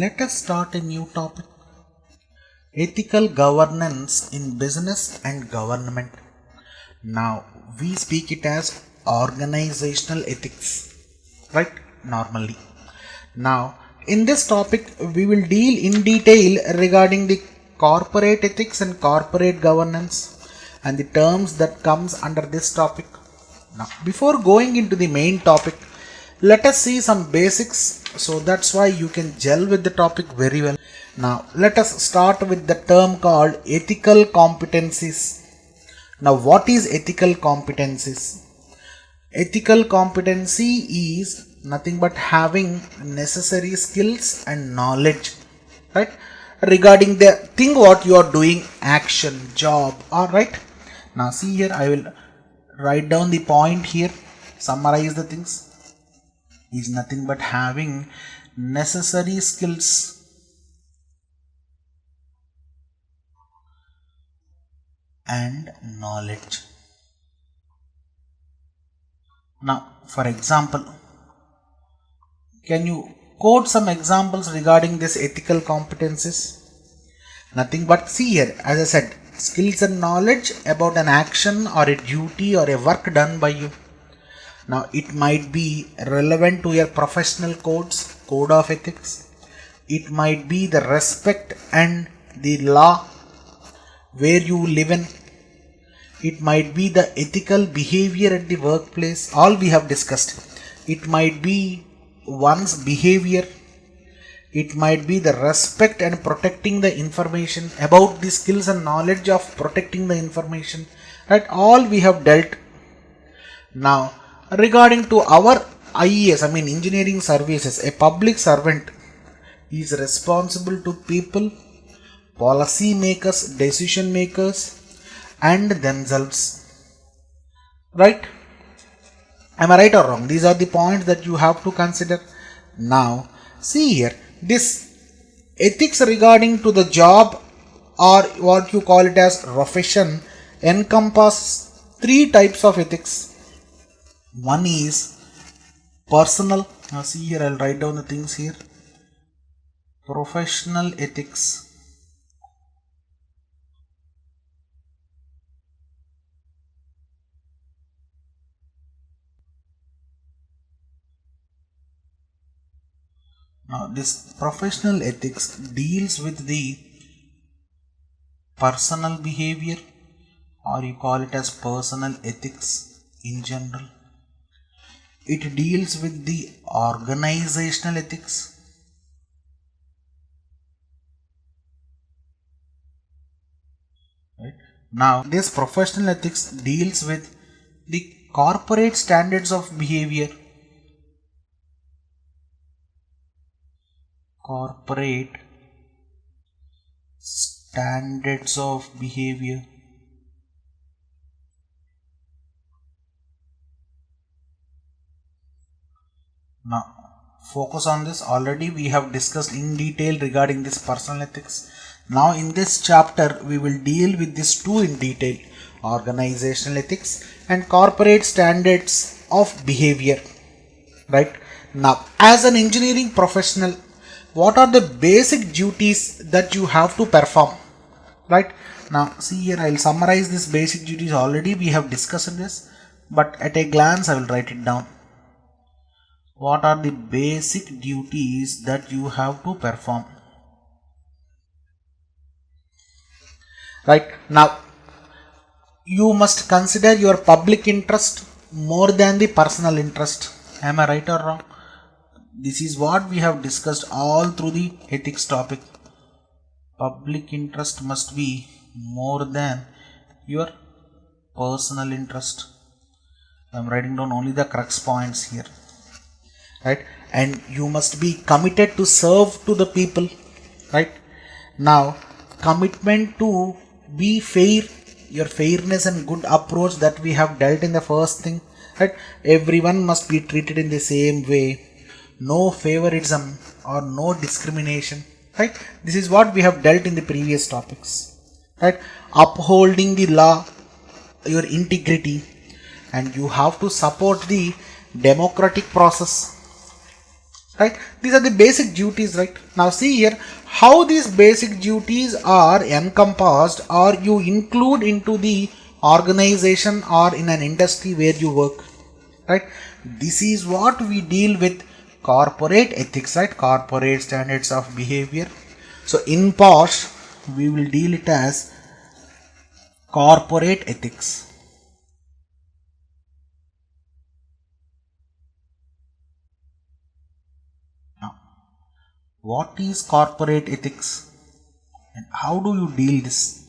Let us start a new topic. Ethical governance in business and government. Now we speak it as organizational ethics, right? Normally. Now in this topic we will deal in detail regarding the corporate ethics and corporate governance and the terms that comes under this topic. Now before going into the main topic, let us see some basics, so that's why you can gel with the topic very well. Now let us start with the term called ethical competencies. Now what is ethical competencies? Ethical competency is nothing but having necessary skills and knowledge, right, regarding the thing what you are doing, action, job, alright. Now see here, I will write down the point here, summarize the things. Is nothing but having necessary skills and knowledge. Now for example, can you quote some examples regarding this ethical competencies? Nothing but, see here, as I said, skills and knowledge about an action or a duty or a work done by you. Now it might be relevant to your professional codes, code of ethics. It might be the respect and the law where you live in. It might be the ethical behavior at the workplace, all we have discussed. It might be one's behavior. It might be the respect and protecting the information, about the skills and knowledge of protecting the information, right? All we have dealt. Now regarding to our IES, engineering services, a public servant is responsible to people, policy makers, decision makers and themselves, right? Am I right or wrong? These are the points that you have to consider. Now see here, this ethics regarding to the job or what you call it as profession encompass three types of ethics. One is personal. Now see here, I'll write down the things here. Professional ethics. Now this professional ethics deals with the personal behavior, or you call it as personal ethics in general. It deals with the organizational ethics. Right? Now this professional ethics deals with the corporate standards of behavior. Corporate standards of behavior. Now focus on this. Already we have discussed in detail regarding this personal ethics. Now in this chapter we will deal with these two in detail: organizational ethics and corporate standards of behavior. Right? Now as an engineering professional, what are the basic duties that you have to perform? Right? Now see here, I will summarize this basic duties. Already we have discussed this, but at a glance I will write it down. What are the basic duties that you have to perform? Right? Now you must consider your public interest more than the personal interest. Am I right or wrong? This is what we have discussed all through the ethics topic. Public interest must be more than your personal interest. I am writing down only the crux points here. Right? And you must be committed to serve to the people. Right? Now commitment to be fair, your fairness and good approach that we have dealt in the first thing. Right? Everyone must be treated in the same way. No favoritism or no discrimination. Right? This is what we have dealt in the previous topics. Right? Upholding the law, your integrity, and you have to support the democratic process. right? These are the basic duties, right? Now see here how these basic duties are encompassed or you include into the organization or in an industry where you work, right? This is what we deal with corporate ethics, right? Corporate standards of behavior. So in POSH we will deal it as corporate ethics. Now, what is corporate ethics and how do you deal this?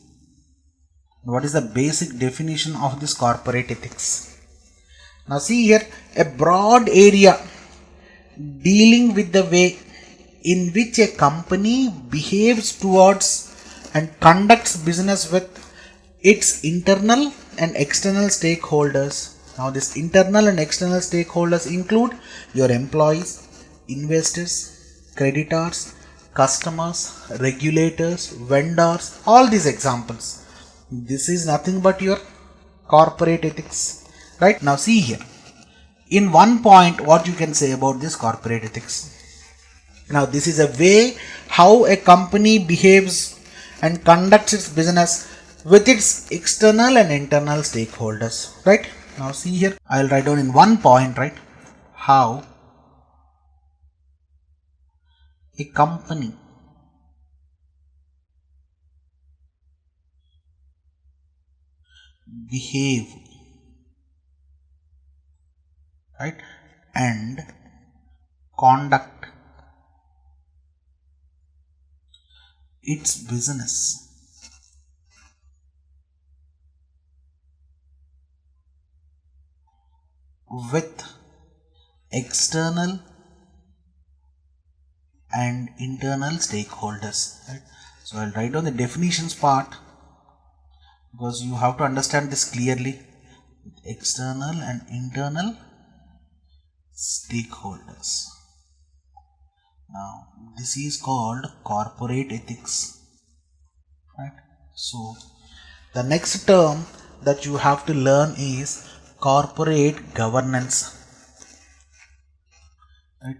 What is the basic definition of this corporate ethics? Now see here a broad area dealing with the way in which a company behaves towards and conducts business with its internal and external stakeholders. Now this internal and external stakeholders include your employees, investors, creditors, customers, regulators, vendors, all these examples. This is nothing but your corporate ethics, right? Now see here in one point what you can say about this corporate ethics. Now this is a way how a company behaves and conducts its business with its external and internal stakeholders, right? Now see here I'll write down in one point, right, how a company behave, right, and conduct its business with external and internal stakeholders, right? So I'll write down the definitions part because you have to understand this clearly. External and internal stakeholders. Now this is called corporate ethics, right? So the next term that you have to learn is corporate governance, right?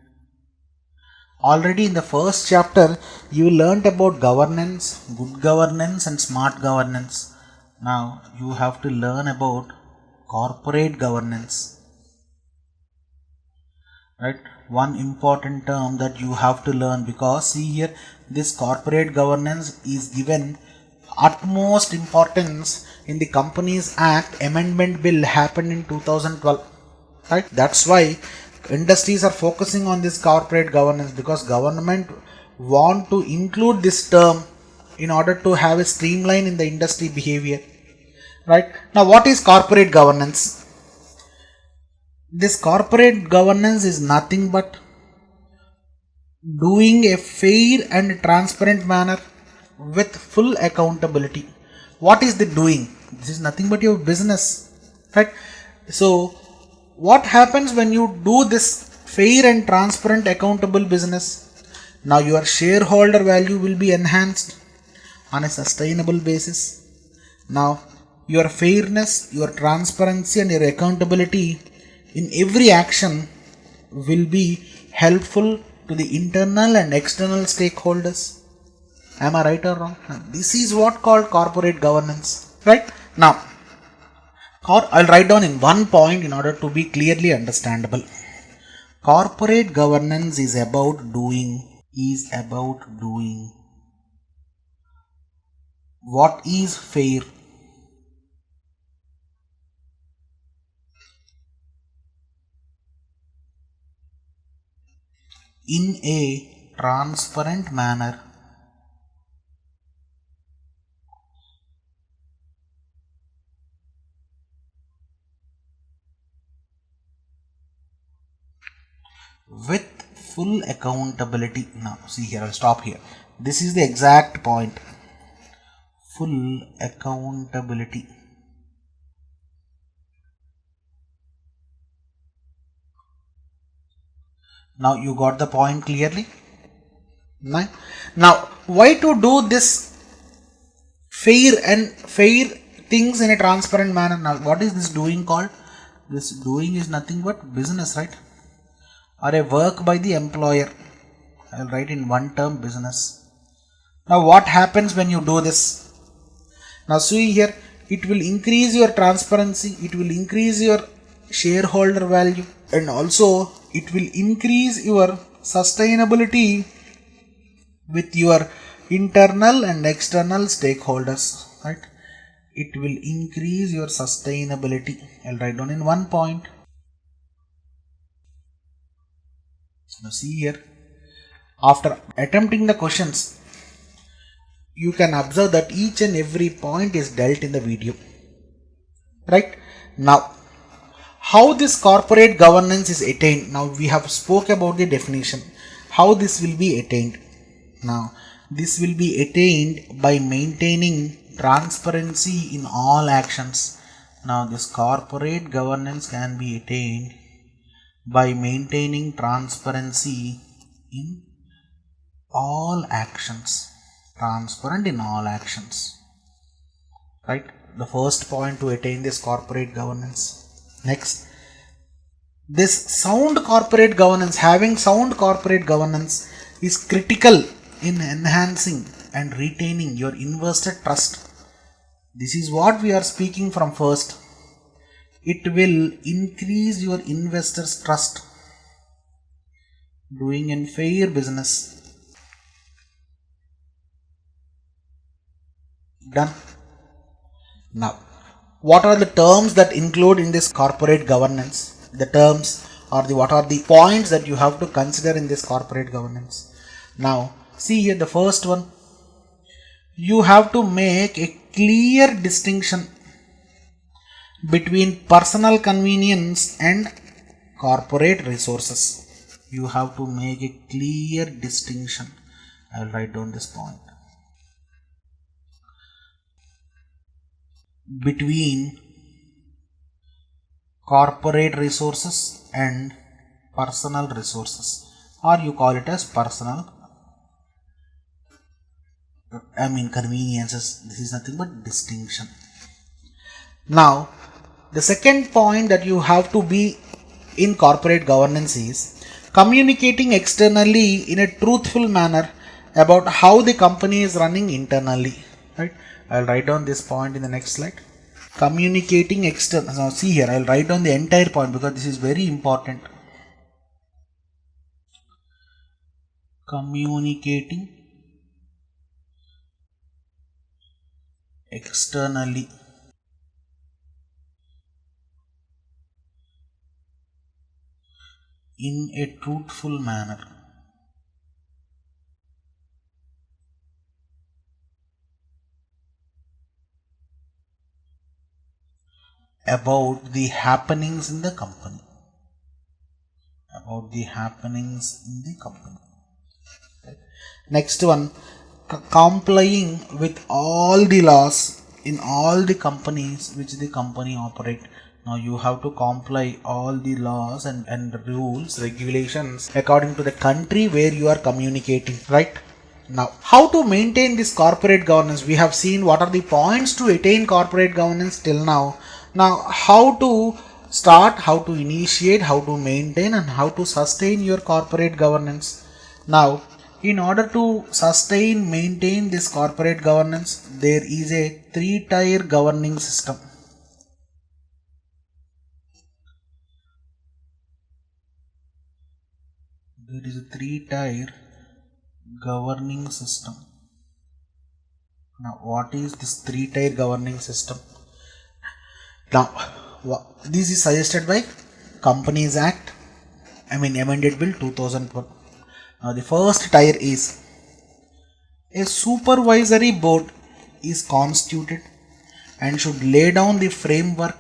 Already in the first chapter you learnt about governance, good governance and smart governance. Now you have to learn about corporate governance, right? One important term that you have to learn, because see here this corporate governance is given utmost importance in the Companies Act amendment bill happened in 2012, right? That's why industries are focusing on this corporate governance, because government want to include this term in order to have a streamline in the industry behavior, right? Now what is corporate governance? This corporate governance is nothing but doing a fair and transparent manner with full accountability. What is the doing? This is nothing but your business, right? So what happens when you do this fair and transparent accountable business? Now your shareholder value will be enhanced on a sustainable basis. Now your fairness, your transparency and your accountability in every action will be helpful to the internal and external stakeholders. Am I right or wrong? This is what called corporate governance, right? Now I'll write down in one point in order to be clearly understandable. Corporate governance is about doing what is fair, in a transparent manner with full accountability. Now see here, I'll stop here. This is the exact point. Full accountability. Now you got the point clearly? Now why to do this fair things in a transparent manner? Now what is this doing called? This doing is nothing but business, right? or a work by the employer. I will write in one term business. Now what happens when you do this? Now see here, it will increase your transparency, it will increase your shareholder value, and also it will increase your sustainability with your internal and external stakeholders, right? It will increase your sustainability. I'll write down in one point. Now see here, after attempting the questions, you can observe that each and every point is dealt in the video, right? Now, how this corporate governance is attained? Now we have spoke about the definition. How this will be attained? Now, this will be attained by maintaining transparency in all actions. Now, this corporate governance can be attained by maintaining transparency in all actions. Transparent in all actions, right? The first point to attain this corporate governance. Next, this sound corporate governance, having sound corporate governance is critical in enhancing and retaining your investor trust. This is what we are speaking from first. It will increase your investors trust. Doing in fair business. Done. Now, what are the terms that include in this corporate governance? The terms or what are the points that you have to consider in this corporate governance? Now, see here the first one. You have to make a clear distinction between personal convenience and corporate resources. You have to make a clear distinction. I will write down this point. Between corporate resources and personal resources, or you call it as personal conveniences. This is nothing but distinction. Now, the second point that you have to be in corporate governance is communicating externally in a truthful manner about how the company is running internally, right? I'll write down this point in the next slide. Communicating external. Now see here, I'll write down the entire point because this is very important. Communicating externally in a truthful manner about the happenings in the company. About the happenings in the company. Right. Next one, complying with all the laws in all the companies which the company operate. Now you have to comply all the laws and rules, regulations according to the country where you are communicating, right? Now, how to maintain this corporate governance? We have seen what are the points to attain corporate governance till now. Now, how to start, how to initiate, how to maintain, and how to sustain your corporate governance. Now, in order to sustain, maintain this corporate governance, there is a 3-tier governing system. There is a 3-tier governing system. Now, what is this 3-tier governing system? Now, this is suggested by Companies Act, Amended Bill 2012. Now, the first tier is a supervisory board is constituted and should lay down the framework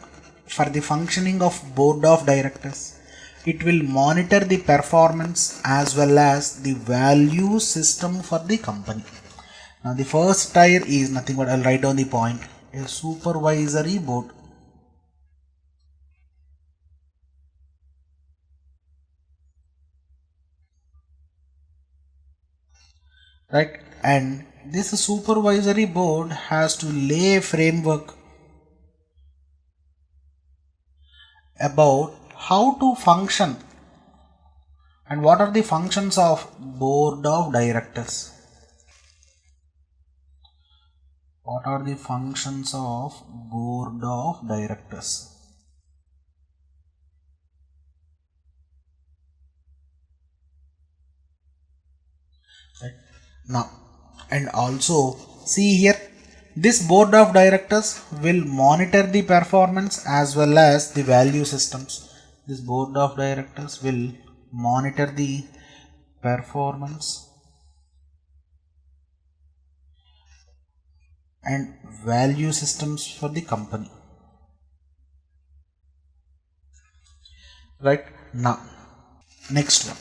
for the functioning of board of directors. It will monitor the performance as well as the value system for the company. Now, the first tier is nothing but, I'll write down the point, a supervisory board. Right, and this supervisory board has to lay a framework about how to function And what are the functions of board of directors? What are the functions of board of directors? Right. Now, and also see here, this board of directors will monitor the performance as well as the value systems. This board of directors will monitor the performance and value systems for the company. Right. Now, next one.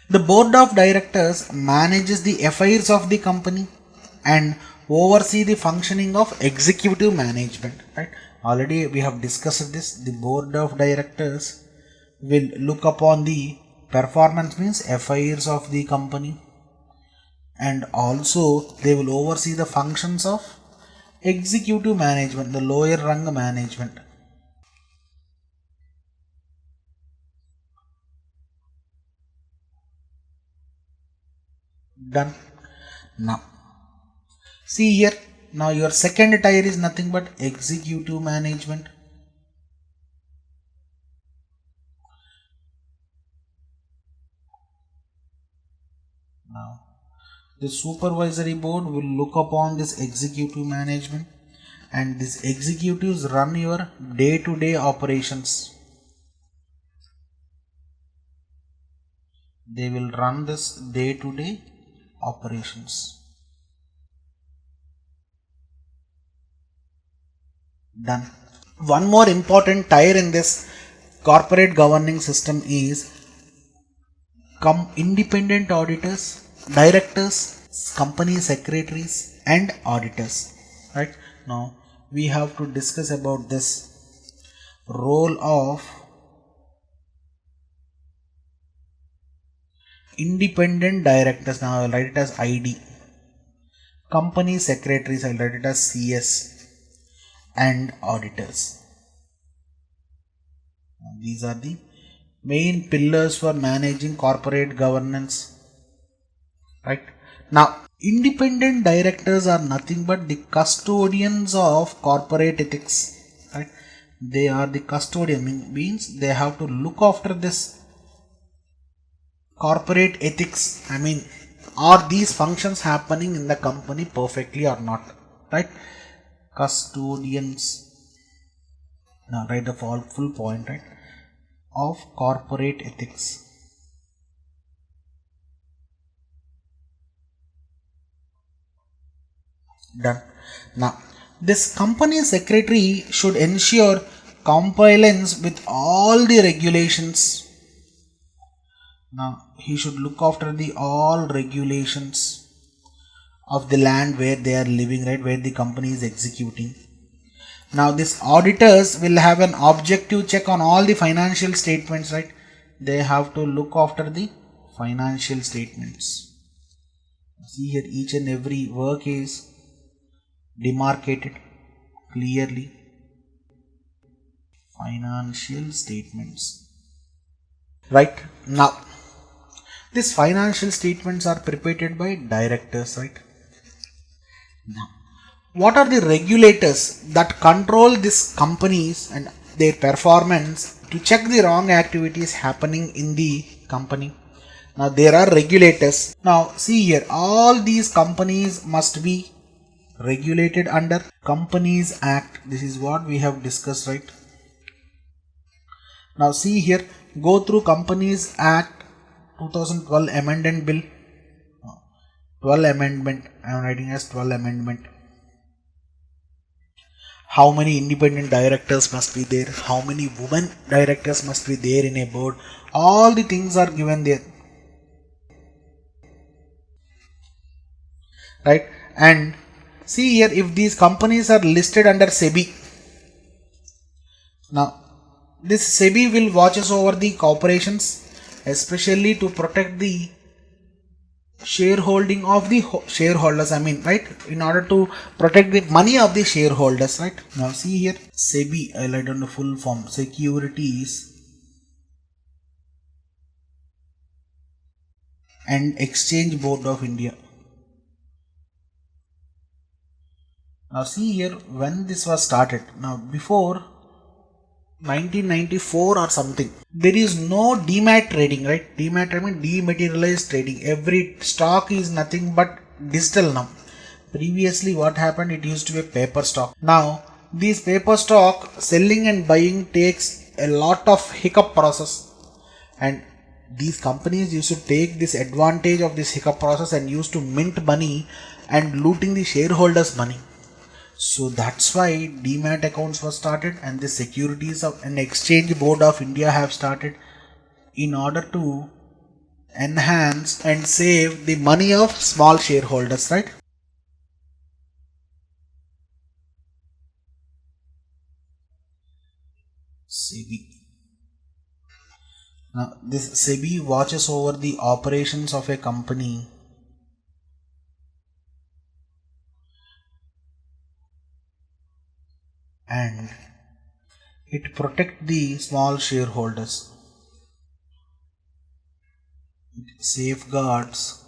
The board of directors manages the affairs of the company and oversee the functioning of executive management. Right. Already we have discussed this. The board of directors will look upon the performance, means affairs of the company, and also they will oversee the functions of executive management, the lower rung management. Done. Now see here, now your second tier is nothing but executive management. Now the supervisory board will look upon this executive management, and these executives run your day-to-day operations. They will run this day-to-day operations. Done. One more important tier in this corporate governing system is independent auditors, directors, company secretaries, and auditors. Right. Now we have to discuss about this role of independent directors. Now I will write it as ID. Company secretaries, I will write it as CS, and auditors. These are the main pillars for managing corporate governance. Right. Now independent directors are nothing but the custodians of corporate ethics. Right. They are the custodian, means they have to look after this corporate ethics. I mean, are these functions happening in the company perfectly or not? Right. Custodians. Now write the full point, right, of corporate ethics. Done. Now this company secretary should ensure compliance with all the regulations. Now he should look after the all regulations of the land where they are living, right, where the company is executing. Now these auditors will have an objective check on all the financial statements, right. They have to look after the financial statements. See here, each and every work is demarcated clearly. Financial statements. Right. Now these financial statements are prepared by directors, right. Now what are the regulators that control these companies and their performance to check the wrong activities happening in the company? Now there are regulators. Now see here, all these companies must be regulated under Companies Act. This is what we have discussed, right. Now see here, go through Companies Act 2012 Amendment Bill. 12 Amendment, I am writing as 12 Amendment. How many independent directors must be there, how many women directors must be there in a board, all the things are given there, right. And see here, if these companies are listed under SEBI, now this SEBI will watches over the corporations, especially to protect the shareholding of the shareholders, I mean, right, in order to protect the money of the shareholders, right. Now see here, SEBI, I'll write on the full form, Securities and Exchange Board of India. Now see here, when this was started, now before 1994 or something, there is no demat trading, right? Demat, I mean dematerialized trading. Every stock is nothing but digital now. Previously what happened, it used to be a paper stock. Now this paper stock selling and buying takes a lot of hiccup process, and these companies used to take this advantage of this hiccup process and used to mint money and looting the shareholders' money. So that's why demat accounts were started, and the Securities and Exchange Board of India have started in order to enhance and save the money of small shareholders, right? SEBI. Now this SEBI watches over the operations of a company and it protects the small shareholders. It safeguards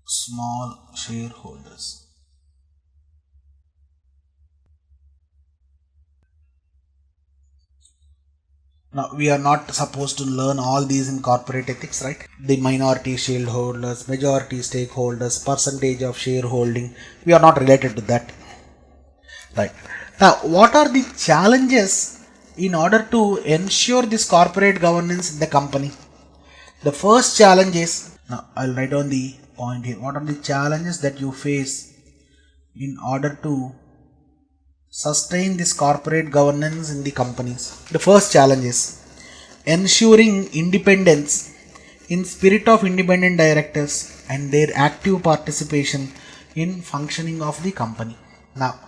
small shareholders. Now we are not supposed to learn all these in corporate ethics, right? The minority shareholders, majority stakeholders, percentage of shareholding. We are not related to that. Right. Now, what are the challenges in order to ensure this corporate governance in the company? The first challenge is, now I'll write down the point here. What are the challenges that you face in order to sustain this corporate governance in the companies? The first challenge is ensuring independence in spirit of independent directors and their active participation in functioning of the company. Now,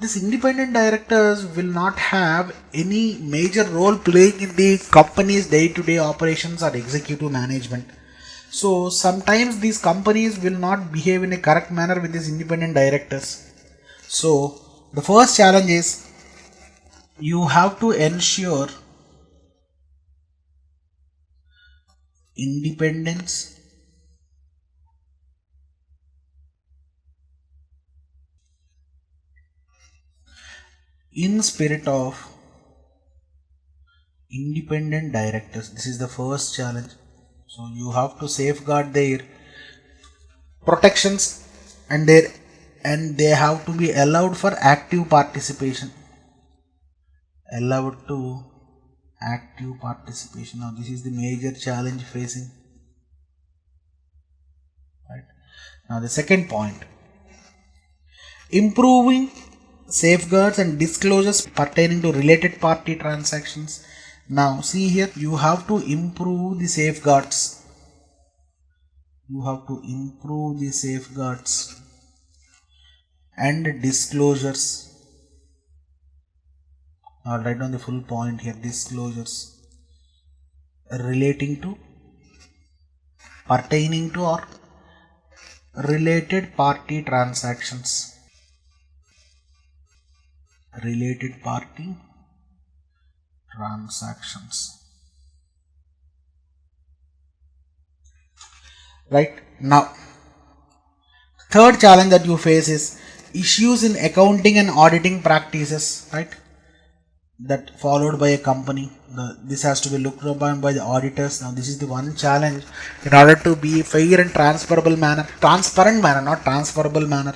these independent directors will not have any major role playing in the company's day-to-day operations or executive management. So sometimes these companies will not behave in a correct manner with these independent directors. So the first challenge is you have to ensure independence in spirit of independent directors. This is the first challenge. So you have to safeguard their protections and they have to be allowed for active participation. Allowed to active participation. Now this is the major challenge facing. Right. Now the second point, improving safeguards and disclosures pertaining to related party transactions. Now see here, you have to improve the safeguards. You have to improve the safeguards and disclosures. I'll write down the full point here. Disclosures relating to, pertaining to, or related party transactions. Related party transactions. Right. Now, third challenge that you face is issues in accounting and auditing practices, right? That followed by a company. This has to be looked upon by the auditors. Now this is the one challenge in order to be fair and transparent manner, not transferable manner.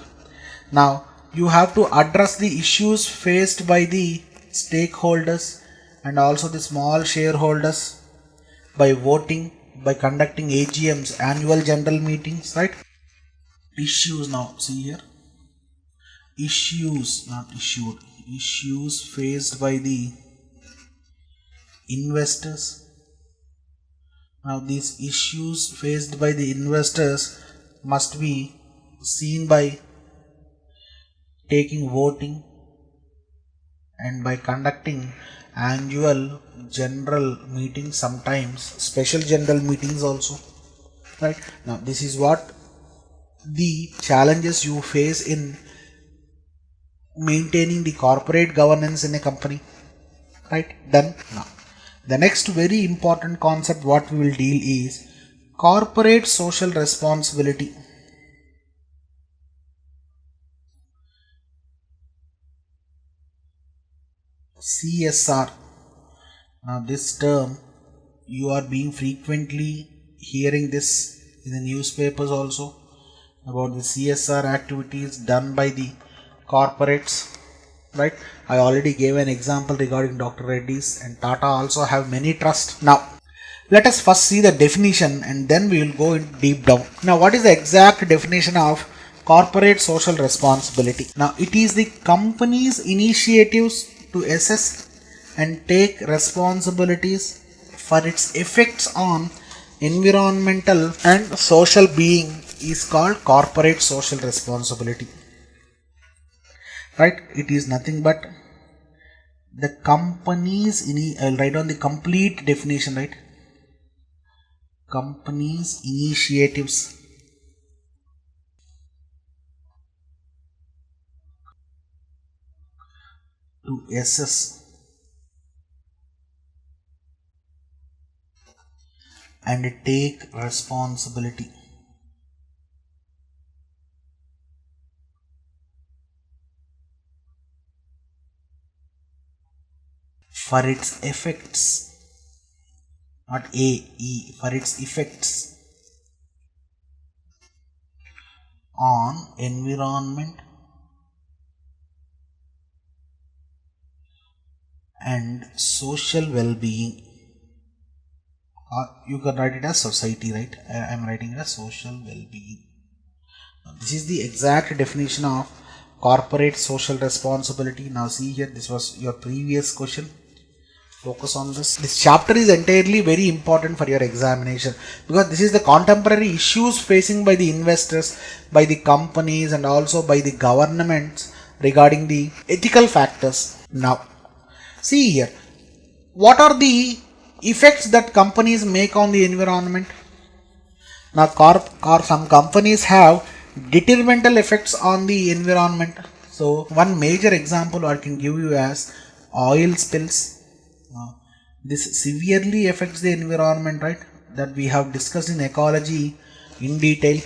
Now you have to address the issues faced by the stakeholders and also the small shareholders by voting, by conducting AGMs, annual general meetings, right? Issues, now see here, issues, not issued, issues faced by the investors. Now these issues faced by the investors must be seen by taking voting and by conducting annual general meetings, sometimes special general meetings also, right? Now this is what the challenges you face in maintaining the corporate governance in a company, right? Then now the next very important concept what we will deal is Corporate social responsibility. CSR. Now this term you are being frequently hearing this in the newspapers also about the CSR activities done by the corporates, right? I already gave an example regarding Dr. Reddy's, and Tata also have many trusts. Now let us first see the definition and then we will go in deep down. Now what is the exact definition of corporate social responsibility? Now it is the company's initiatives to assess and take responsibilities for its effects on environmental and social being is called corporate social responsibility, right? It is nothing but the company's I'll write down the complete definition, right? Company's initiatives to assess and take responsibility for its effects, not for its effects on environment and social well-being, or you can write it as society, right? I am writing it as social well-being. This is the exact definition of corporate social responsibility. Now see here, this was your previous question. Focus on this. This chapter is entirely very important for your examination because this is the contemporary issues facing by the investors, by the companies, and also by the governments regarding the ethical factors. Now see here, what are the effects that companies make on the environment? Now some companies have detrimental effects on the environment. So one major example I can give you as oil spills. This severely affects the environment, right? That we have discussed in ecology in detail.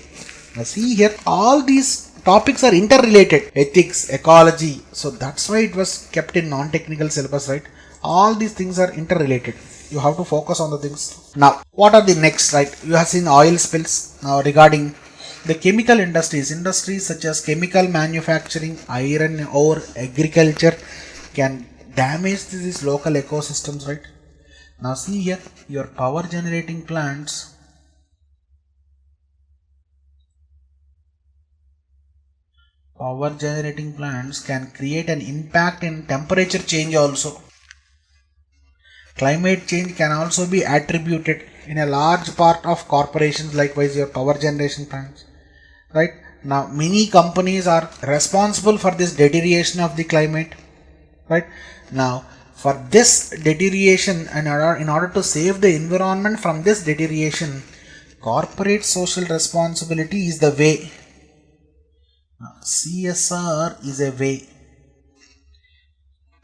Now see here, all these topics are interrelated. Ethics, ecology. So that's why it was kept in non-technical syllabus, right? All these things are interrelated. You have to focus on the things. Now, what are the next, right? You have seen oil spills. Now regarding the chemical industries such as chemical manufacturing, iron ore, agriculture can damage these local ecosystems, right? Now see here, your power generating plants can create an impact in temperature change also. Climate change can also be attributed in a large part of corporations, likewise your power generation plants, right? Now many companies are responsible for this deterioration of the climate, right? Now for this deterioration and in order to save the environment from this deterioration, corporate social responsibility is the way. Now, CSR is a way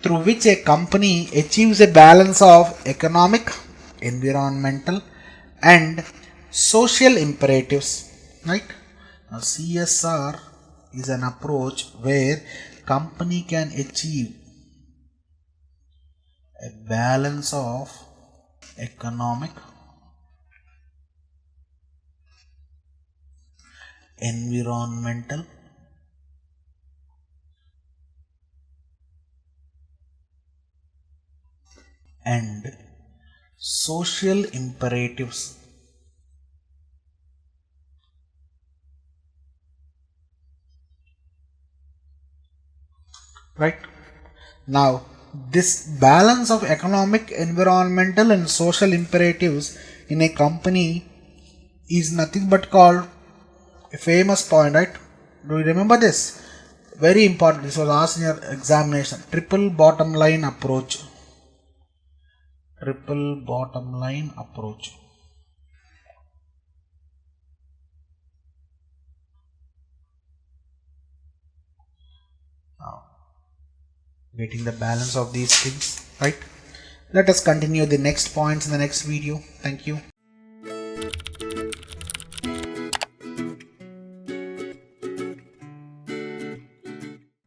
through which a company achieves a balance of economic, environmental and social imperatives, right? Now, CSR is an approach where company can achieve a balance of economic, environmental and social imperatives. Right? Now, this balance of economic, environmental and social imperatives in a company is nothing but called a famous point, right? Do you remember this? Very important. This was asked in your examination. Triple bottom line approach. Triple bottom line approach. Now, getting the balance of these things, right? Let us continue the next points in the next video. Thank you.